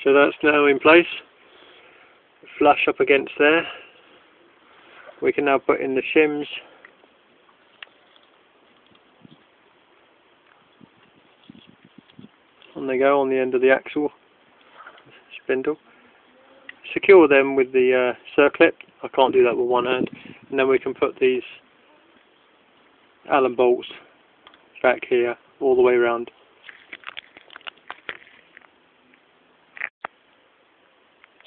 So that's now in place, flush up against there. We can now put in the shims. On they go on the end of the axle spindle. Secure them with the circlip. I can't do that with one hand. And then we can put these Allen bolts back here all the way around.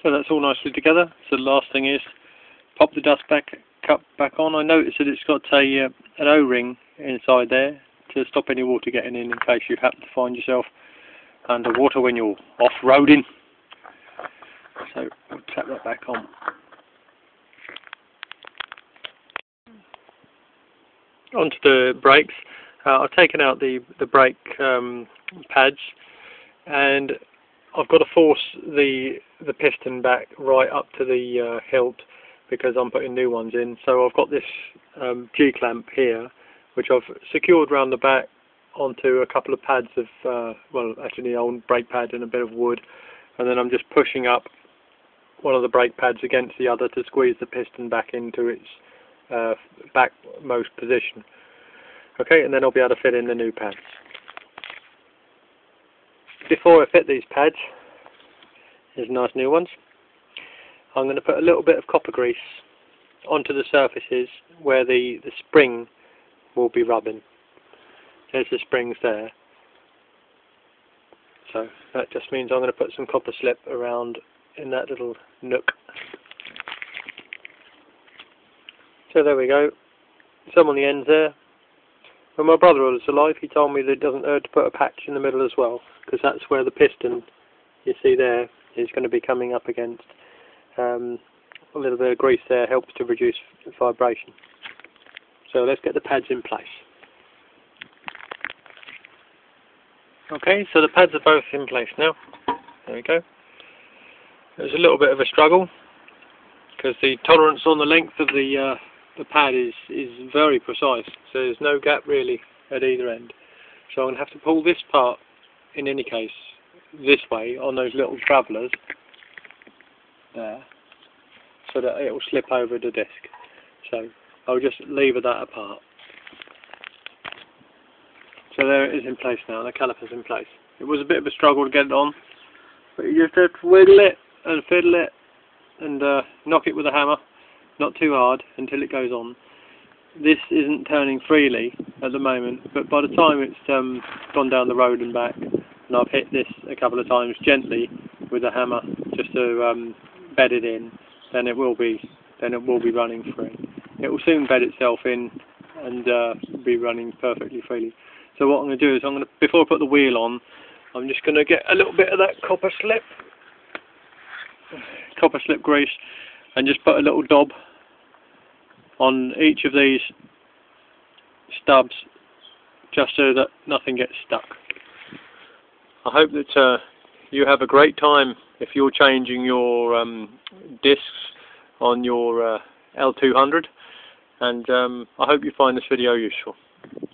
So that's all nicely together. So the last thing is pop the dust cup back on. I noticed that it's got an O-ring inside there to stop any water getting in case you happen to find yourself underwater when you're off-roading. So we'll tap that back on. Onto the brakes. I've taken out the brake pads, and I've got to force the piston back right up to the hilt because I'm putting new ones in. So I've got this G-clamp here, which I've secured round the back onto a couple of pads of, well, actually the old brake pad and a bit of wood, and then I'm just pushing up one of the brake pads against the other to squeeze the piston back into its backmost position. Okay, and then I'll be able to fit in the new pads. Before I fit these pads, here's nice new ones, I'm going to put a little bit of copper grease onto the surfaces where the spring will be rubbing. There's the springs there. So that just means I'm going to put some copper slip around in that little nook. So there we go. Some on the ends there. When my brother was alive, he told me that it doesn't hurt to put a patch in the middle as well, because that's where the piston, you see there, is going to be coming up against. A little bit of grease there helps to reduce vibration. So let's get the pads in place. Okay, so the pads are both in place now. There we go. There's a little bit of a struggle because the tolerance on the length of the pad is very precise, so there's no gap really at either end. So I'm going to have to pull this part, in any case, this way on those little travellers there, so that it will slip over the disc. So I'll just lever that apart. So there it is in place now, the caliper's in place. It was a bit of a struggle to get it on, but you just have to wiggle it and fiddle it and knock it with a hammer, not too hard, until it goes on. This isn't turning freely at the moment, but by the time it's gone down the road and back, and I've hit this a couple of times gently with a hammer just to bed it in, then it will be running free. It will soon bed itself in and be running perfectly freely. So what I'm going to do is before I put the wheel on, I'm just going to get a little bit of that copper slip grease, and just put a little dob on each of these stubs, just so that nothing gets stuck. I hope that you have a great time if you're changing your discs on your L200, and I hope you find this video useful.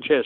Cheers.